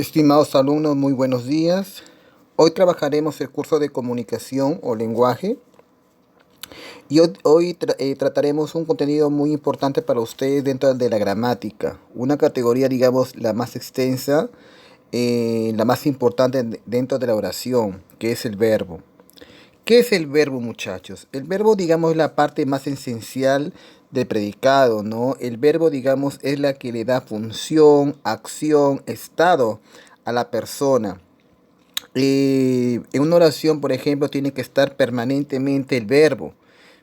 Estimados alumnos, muy buenos días. Hoy trabajaremos el curso de comunicación o lenguaje y hoy trataremos un contenido muy importante para ustedes dentro de la gramática, una categoría, digamos, la más extensa, la más importante dentro de la oración, que es el verbo. ¿Qué es el verbo, muchachos? El verbo, digamos, es la parte más esencial del predicado, ¿no? El verbo, digamos, es la que le da función, acción, estado a la persona. En una oración, por ejemplo, tiene que estar permanentemente el verbo.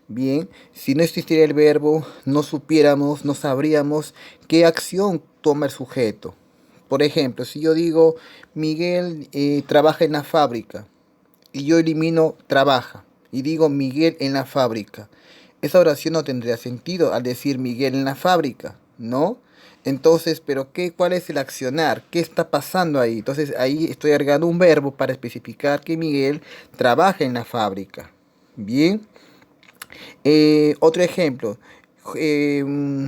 Bien, si no existiera el verbo, no supiéramos, no sabríamos qué acción toma el sujeto. Por ejemplo, si yo digo, Miguel trabaja en la fábrica, y yo elimino trabaja, y digo Miguel en la fábrica, esa oración no tendría sentido al decir Miguel en la fábrica, ¿no? Entonces, pero ¿cuál es el accionar? ¿Qué está pasando ahí? Entonces ahí estoy agregando un verbo para especificar que Miguel trabaja en la fábrica. Bien. Otro ejemplo. Eh, mm,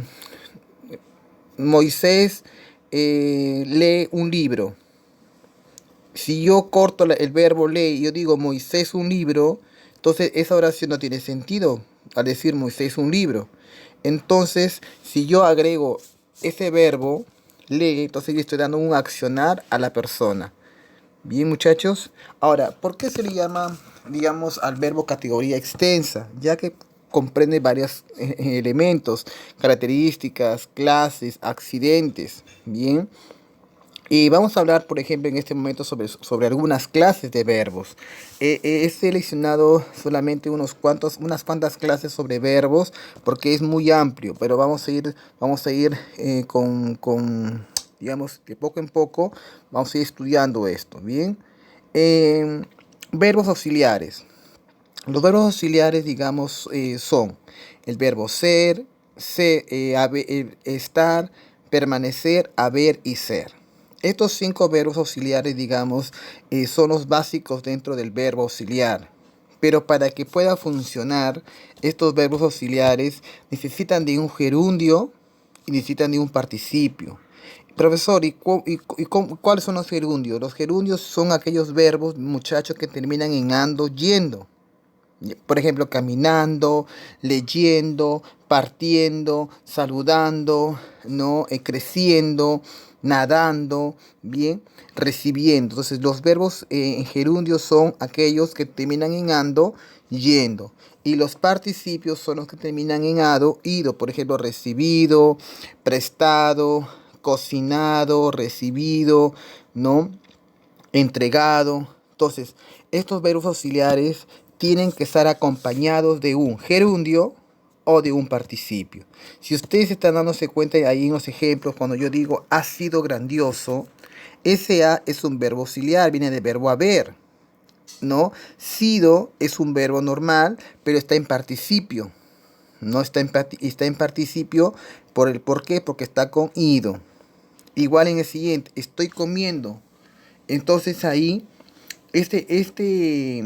Moisés lee un libro. Si yo corto el verbo lee y yo digo Moisés un libro, entonces esa oración no tiene sentido al decir Moisés un libro. Entonces, si yo agrego ese verbo lee, entonces yo estoy dando un accionar a la persona. Bien, muchachos. Ahora, ¿por qué se le llama, digamos, al verbo categoría extensa? Ya que comprende varios elementos, características, clases, accidentes. Bien. Y vamos a hablar, por ejemplo, en este momento sobre algunas clases de verbos. He seleccionado solamente unas cuantas clases sobre verbos porque es muy amplio, pero vamos a ir digamos, de poco en poco, vamos a ir estudiando esto, ¿bien? Em, Verbos auxiliares. Los verbos auxiliares, digamos, son el verbo estar, permanecer, haber y ser. Estos 5 verbos auxiliares, digamos, son los básicos dentro del verbo auxiliar. Pero para que pueda funcionar, estos verbos auxiliares necesitan de un gerundio y necesitan de un participio. Profesor, ¿cuáles son los gerundios? Los gerundios son aquellos verbos, muchachos, que terminan en ando, yendo. Por ejemplo, caminando, leyendo, partiendo, saludando, ¿no? Creciendo, nadando, bien, recibiendo. Entonces, los verbos en gerundio son aquellos que terminan en ando, yendo. Y los participios son los que terminan en ado, ido. Por ejemplo, recibido, prestado, cocinado, recibido, ¿no? Entregado. Entonces, estos verbos auxiliares tienen que estar acompañados de un gerundio o de un participio. Si ustedes están dándose cuenta ahí en los ejemplos, cuando yo digo ha sido grandioso, ese ha es un verbo auxiliar, viene del verbo haber, ¿no? Sido es un verbo normal, pero está en participio. No está está en participio ¿por qué? Porque está con ido. Igual en el siguiente, estoy comiendo. Entonces ahí, este, este,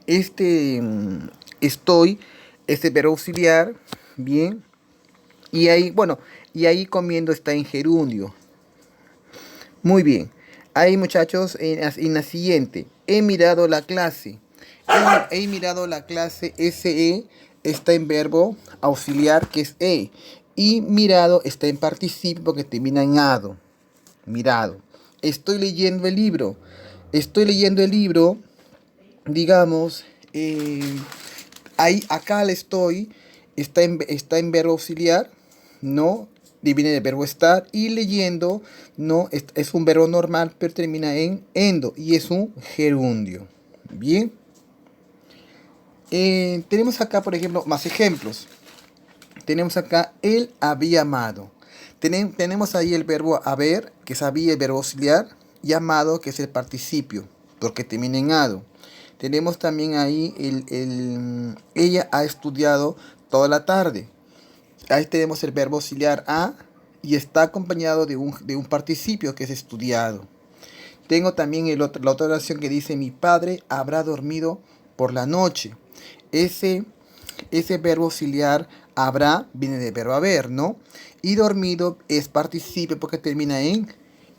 este, estoy, este verbo auxiliar, bien, y ahí, bueno, y ahí comiendo está en gerundio. Muy bien. Ahí, muchachos, en la siguiente, he mirado la clase. He mirado la clase, SE está en verbo auxiliar, que es e. Y mirado está en participio porque termina en ado. Mirado. Estoy leyendo el libro. Estoy leyendo el libro, digamos, ahí, acá le estoy, está en verbo auxiliar, ¿no? Viene del verbo estar y leyendo, ¿no? Es un verbo normal, pero termina en endo y es un gerundio. Bien. Tenemos acá, por ejemplo, más ejemplos. Tenemos acá, él había amado. Tenemos ahí el verbo haber, que es había, el verbo auxiliar, y amado, que es el participio, porque termina en ado. Tenemos también ahí ella ha estudiado toda la tarde. Ahí tenemos el verbo auxiliar a y está acompañado de un participio que es estudiado. Tengo también la otra oración que dice mi padre habrá dormido por la noche. Ese, ese verbo auxiliar habrá viene del verbo haber, ¿no? Y dormido es participio porque termina en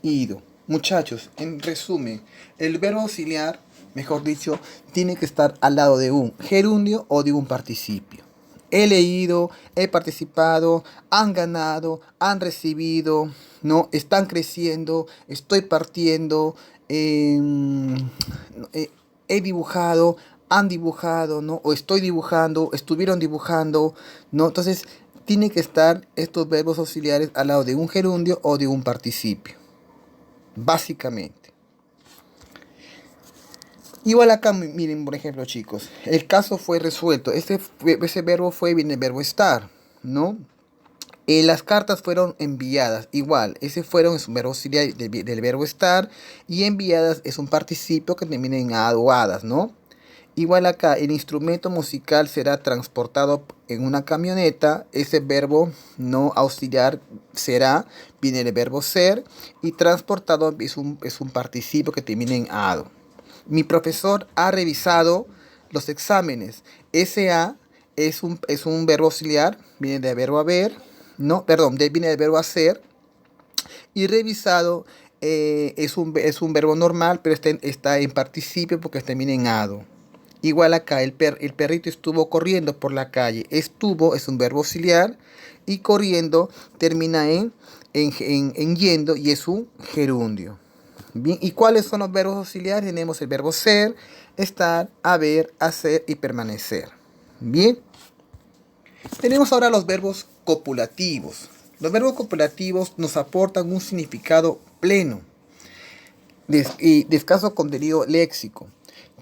ido. Muchachos, en resumen, el verbo auxiliar, mejor dicho, tiene que estar al lado de un gerundio o de un participio. He leído, he participado, han ganado, han recibido, ¿no? Están creciendo, estoy partiendo, eh, he dibujado, han dibujado, ¿no? O estoy dibujando, estuvieron dibujando, ¿no? Entonces, tiene que estar estos verbos auxiliares al lado de un gerundio o de un participio, básicamente. Igual acá, miren, por ejemplo, chicos, el caso fue resuelto. Ese verbo fue, viene el verbo estar, ¿no? Las cartas fueron enviadas, igual, ese fueron es un verbo auxiliar del verbo estar, y enviadas es un participio que termina en ado o hadas, ¿no? Igual acá, el instrumento musical será transportado en una camioneta, ese verbo no auxiliar será, viene el verbo ser, y transportado es un participio que termina en ado. Mi profesor ha revisado los exámenes. SA es un verbo auxiliar, viene del verbo haber, no, perdón, viene del verbo hacer. Y revisado es un verbo normal, pero está en participio porque termina en ado. Igual acá, el perrito estuvo corriendo por la calle. Estuvo es un verbo auxiliar y corriendo termina en yendo y es un gerundio. Bien, ¿y cuáles son los verbos auxiliares? Tenemos el verbo ser, estar, haber, hacer y permanecer. Bien, tenemos ahora los verbos copulativos. Los verbos copulativos nos aportan un significado pleno y de escaso contenido léxico,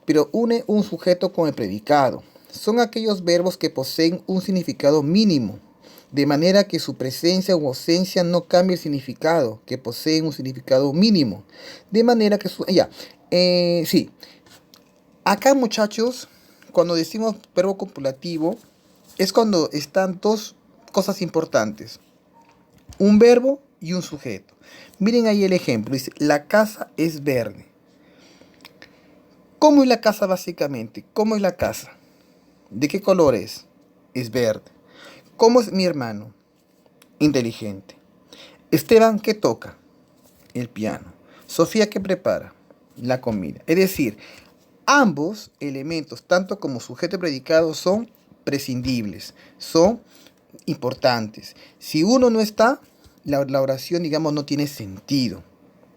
pero une un sujeto con el predicado. Son aquellos verbos que poseen un significado mínimo, de manera que su presencia o ausencia no cambie el significado, que poseen un significado mínimo. De manera que sí. Acá, muchachos, cuando decimos verbo copulativo, es cuando están dos cosas importantes. Un verbo y un sujeto. Miren ahí el ejemplo. Dice, la casa es verde. ¿Cómo es la casa básicamente? ¿Cómo es la casa? ¿De qué color es? Es verde. ¿Cómo es mi hermano? Inteligente. Esteban, ¿qué toca? El piano. Sofía, ¿qué prepara? La comida. Es decir, ambos elementos, tanto como sujeto y predicado, son prescindibles, son importantes. Si uno no está, la oración, digamos, no tiene sentido.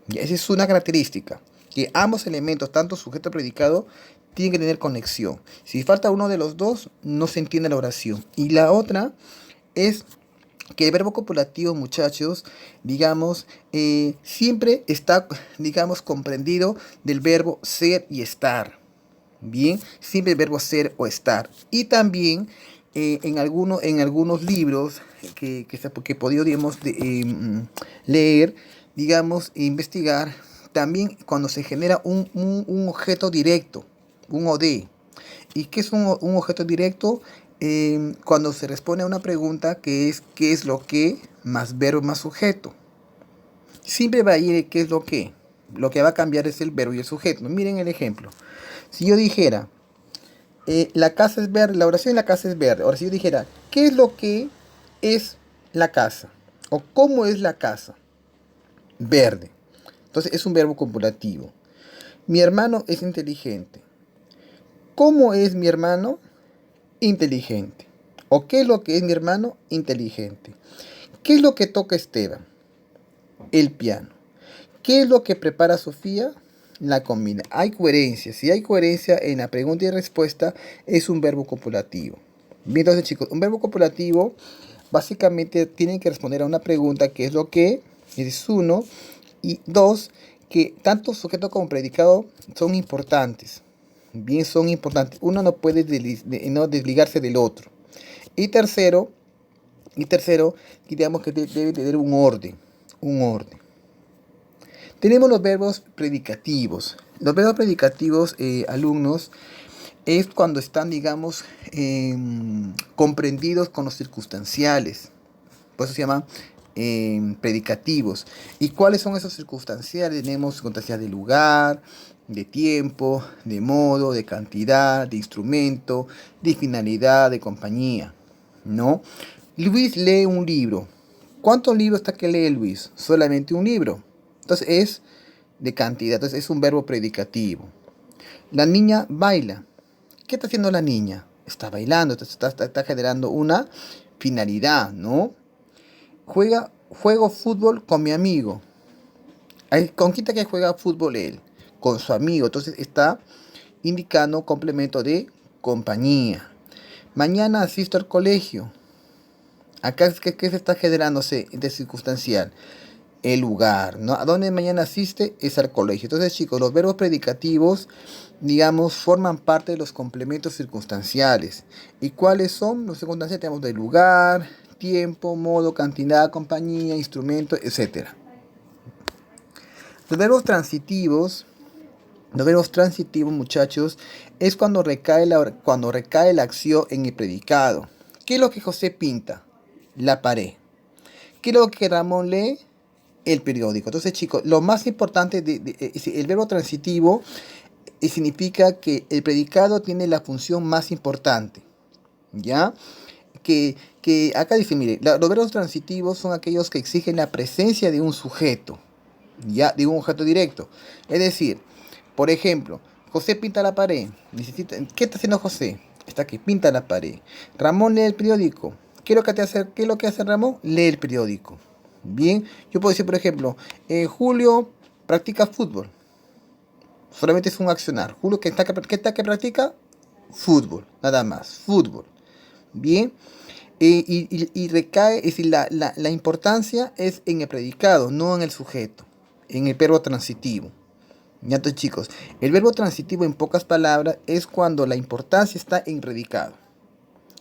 Y esa es una característica, que ambos elementos, tanto sujeto y predicado, tienen que tener conexión. Si falta uno de los dos, no se entiende la oración. Y la otra es que el verbo copulativo, muchachos, digamos, siempre está, digamos, comprendido del verbo ser y estar. Bien, siempre el verbo ser o estar. Y también en algunos libros que he podido, digamos, leer, digamos, e investigar, también cuando se genera un objeto directo, un OD. ¿Y qué es un objeto directo? Cuando se responde a una pregunta que es ¿qué es lo que? Más verbo más sujeto. Siempre va a ir qué es lo que. Lo que va a cambiar es el verbo y el sujeto. Miren el ejemplo. Si yo dijera, la casa es verde, la oración la casa es verde. Ahora si yo dijera, ¿qué es lo que es la casa? ¿O cómo es la casa? Verde. Entonces es un verbo copulativo. Mi hermano es inteligente. ¿Cómo es mi hermano? Inteligente. ¿O qué es lo que es mi hermano? Inteligente. ¿Qué es lo que toca Esteban? El piano. ¿Qué es lo que prepara Sofía? La comida. Hay coherencia. Si hay coherencia en la pregunta y respuesta, es un verbo copulativo. Bien, entonces, chicos, un verbo copulativo básicamente tiene que responder a una pregunta que es lo que es uno, y dos, que tanto sujeto como predicado son importantes. Bien, son importantes. Uno no puede no desligarse del otro. Y tercero, digamos que debe tener un orden. Un orden. Tenemos los verbos predicativos. Los verbos predicativos, alumnos, es cuando están, digamos, comprendidos con los circunstanciales. Por eso se llaman predicativos. ¿Y cuáles son esos circunstanciales? Tenemos circunstancias de lugar, de tiempo, de modo, de cantidad, de instrumento, de finalidad, de compañía, ¿no? Luis lee un libro. ¿Cuántos libros está que lee Luis? Solamente un libro. Entonces es de cantidad. Entonces es un verbo predicativo. La niña baila. ¿Qué está haciendo la niña? Está bailando, está generando una finalidad, ¿no? Juego fútbol con mi amigo. ¿Con quién está que juega fútbol él? Con su amigo. Entonces está indicando complemento de compañía. Mañana asisto al colegio. Acá, ¿qué se está generándose de circunstancial? El lugar, ¿no? ¿A dónde mañana asiste? Es al colegio. Entonces, chicos, los verbos predicativos, digamos, forman parte de los complementos circunstanciales. ¿Y cuáles son? Los circunstanciales tenemos de lugar, tiempo, modo, cantidad, compañía, instrumento, etcétera. Los verbos transitivos, muchachos, es cuando recae la acción en el predicado. ¿Qué es lo que José pinta? La pared. ¿Qué es lo que Ramón lee? El periódico. Entonces, chicos, lo más importante el verbo transitivo significa que el predicado tiene la función más importante. ¿Ya? Que acá dice, mire, los verbos transitivos son aquellos que exigen la presencia de un sujeto, ya, de un objeto directo. Es decir, por ejemplo, José pinta la pared. ¿Qué está haciendo José? Está aquí, pinta la pared. Ramón lee el periódico. ¿Qué es lo que hace Ramón? Lee el periódico. Bien, yo puedo decir, por ejemplo, Julio practica fútbol. Solamente es un accionar. Julio, ¿qué está que practica? Fútbol, nada más, fútbol. Bien, y recae, es decir, la importancia es en el predicado, no en el sujeto, en el verbo transitivo. Ya, entonces, chicos, el verbo transitivo, en pocas palabras, es cuando la importancia está en predicado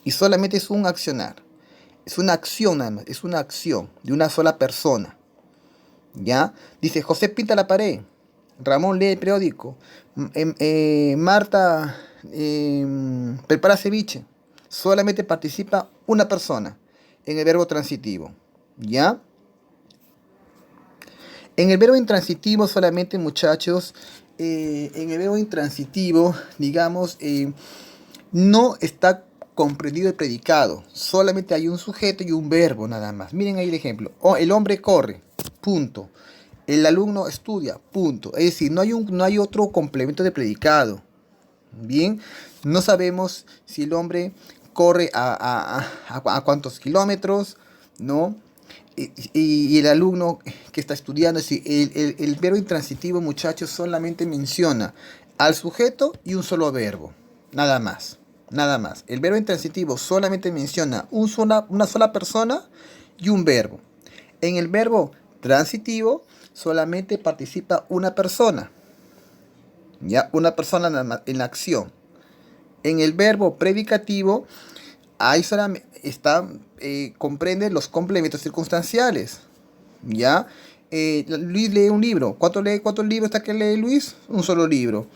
y solamente es un accionar. Es una acción nada más, es una acción de una sola persona. ¿Ya? Dice, José pinta la pared, Ramón lee el periódico, Marta prepara ceviche. Solamente participa una persona en el verbo transitivo. ¿Ya? En el verbo intransitivo solamente, muchachos, en el verbo intransitivo, digamos, no está comprendido el predicado. Solamente hay un sujeto y un verbo nada más. Miren ahí el ejemplo. El hombre corre, punto. El alumno estudia, punto. Es decir, no hay otro complemento de predicado. Bien, no sabemos si el hombre corre a cuántos kilómetros, ¿no? Y el alumno que está estudiando, es decir, el verbo intransitivo, muchachos, solamente menciona al sujeto y un solo verbo. Nada más. Nada más. El verbo intransitivo solamente menciona una sola persona y un verbo. En el verbo transitivo solamente participa una persona. ¿Ya? Una persona nada más en la acción. En el verbo predicativo, ahí solamente comprende los complementos circunstanciales. ¿Ya? Luis lee un libro. ¿Cuántos libros está que lee Luis? Un solo libro.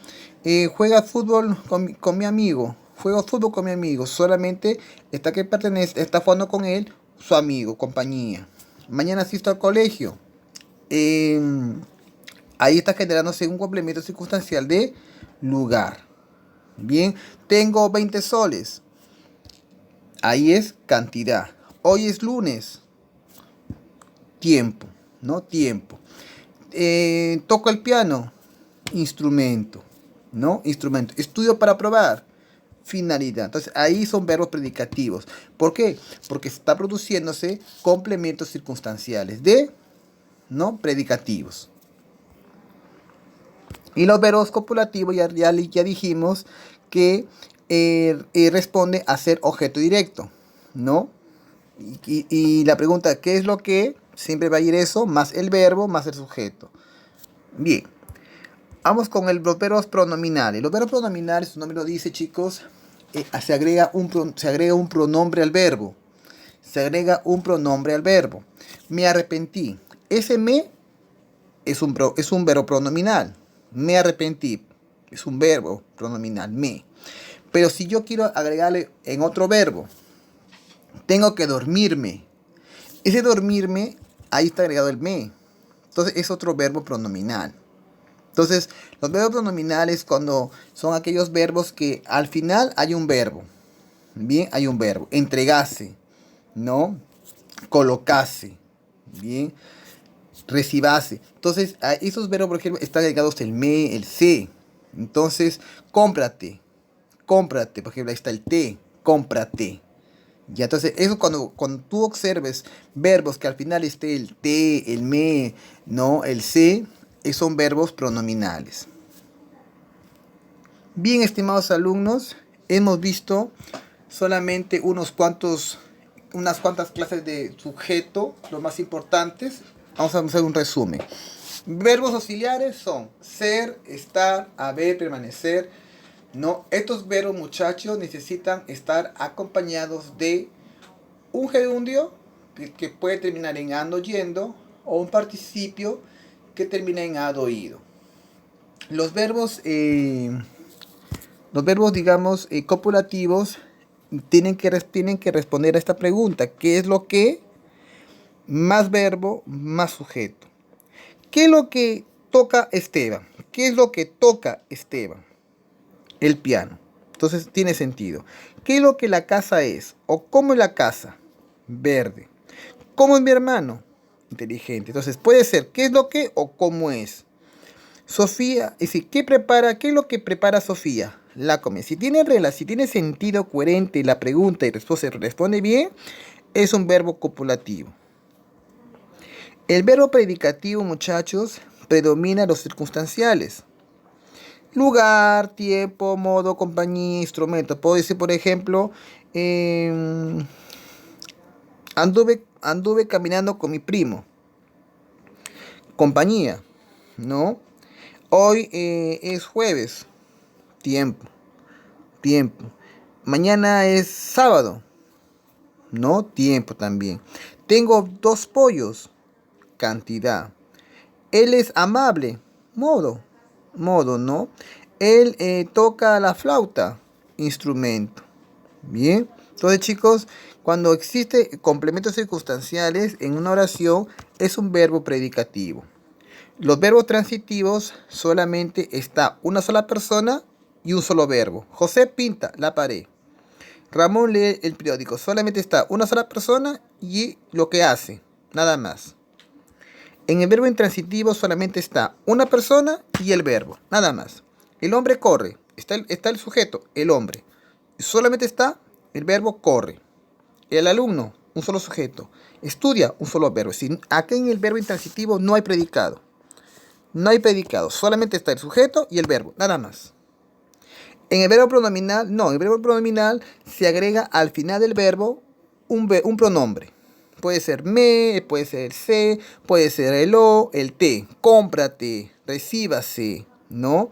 Juega fútbol con mi amigo. Juego fútbol con mi amigo. Solamente está jugando con él, su amigo, compañía. Mañana asisto al colegio. Ahí está generándose un complemento circunstancial de lugar. Bien, tengo 20 soles. Ahí es cantidad. Hoy es lunes. Tiempo, ¿no? Tiempo. Toco el piano. Instrumento, ¿no? Instrumento. Estudio para probar. Finalidad. Entonces ahí son verbos predicativos. ¿Por qué? Porque está produciéndose complementos circunstanciales ¿no? Predicativos. Y los verbos copulativos ya dijimos que responde a ser objeto directo, ¿no? Y la pregunta, ¿qué es lo que? Siempre va a ir eso, más el verbo, más el sujeto. Bien, vamos con los verbos pronominales. Los verbos pronominales, su nombre lo dice, chicos, se agrega un pronombre al verbo. Se agrega un pronombre al verbo. Me arrepentí. Ese me es un verbo pronominal. Me arrepentí. Es un verbo pronominal, me. Pero si yo quiero agregarle en otro verbo, tengo que dormirme. Ese dormirme, ahí está agregado el me. Entonces es otro verbo pronominal. Entonces, los verbos pronominales cuando son aquellos verbos que al final hay un verbo. Bien, hay un verbo. Entregase, ¿no? Colocase. Bien. recibase. Entonces, a esos verbos, por ejemplo, están agregados el me, el se. Entonces, cómprate, cómprate. Por ejemplo, ahí está el te, cómprate. Ya, entonces, eso cuando tú observes verbos que al final esté el te, el me, no, el se, son verbos pronominales. Bien, estimados alumnos, hemos visto solamente unas cuantas clases de sujeto, los más importantes. Vamos a hacer un resumen. Verbos auxiliares son ser, estar, haber, permanecer. No, estos verbos, muchachos, necesitan estar acompañados de un gerundio que puede terminar en ando, yendo, o un participio que termina en ado, ido. Los verbos, digamos, copulativos tienen que responder a esta pregunta: ¿qué es lo que? Más verbo, más sujeto. ¿Qué es lo que toca Esteban? ¿Qué es lo que toca Esteban? El piano. Entonces tiene sentido. ¿Qué es lo que la casa es? ¿O cómo es la casa? Verde. ¿Cómo es mi hermano? Inteligente. Entonces puede ser ¿qué es lo que o cómo es? Sofía, es decir, ¿qué es lo que prepara Sofía? La come. Si tiene regla, si tiene sentido coherente la pregunta y respuesta se responde bien, es un verbo copulativo. El verbo predicativo, muchachos, predomina los circunstanciales. Lugar, tiempo, modo, compañía, instrumento. Puedo decir, por ejemplo, anduve caminando con mi primo. Compañía, ¿no? Hoy es jueves. Tiempo. Mañana es sábado. ¿No? Tiempo también. Tengo 2 pollos. Cantidad. Él es amable. Modo, ¿no? Él toca la flauta. Instrumento. Bien. Entonces, chicos, cuando existe complementos circunstanciales en una oración, es un verbo predicativo. Los verbos transitivos solamente está una sola persona y un solo verbo. José pinta la pared. Ramón lee el periódico. Solamente está una sola persona y lo que hace. Nada más. En el verbo intransitivo solamente está una persona y el verbo. Nada más. El hombre corre. Está el sujeto, el hombre. Solamente está el verbo corre. El alumno, un solo sujeto. Estudia, un solo verbo. Aquí en el verbo intransitivo no hay predicado. No hay predicado. Solamente está el sujeto y el verbo. Nada más. En el verbo pronominal, no. En el verbo pronominal se agrega al final del verbo un pronombre. Puede ser me, puede ser el se, puede ser el o, el te. Cómprate, recíbase, ¿no?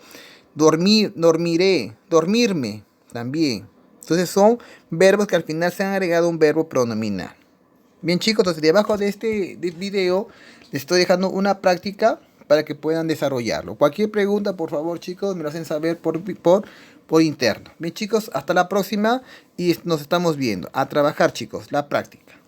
Dormiré, dormirme, también. Entonces son verbos que al final se han agregado un verbo pronominal. Bien, chicos, entonces debajo de este video les estoy dejando una práctica para que puedan desarrollarlo. Cualquier pregunta, por favor, chicos, me lo hacen saber por interno. Bien, chicos, hasta la próxima y nos estamos viendo. A trabajar, chicos, la práctica.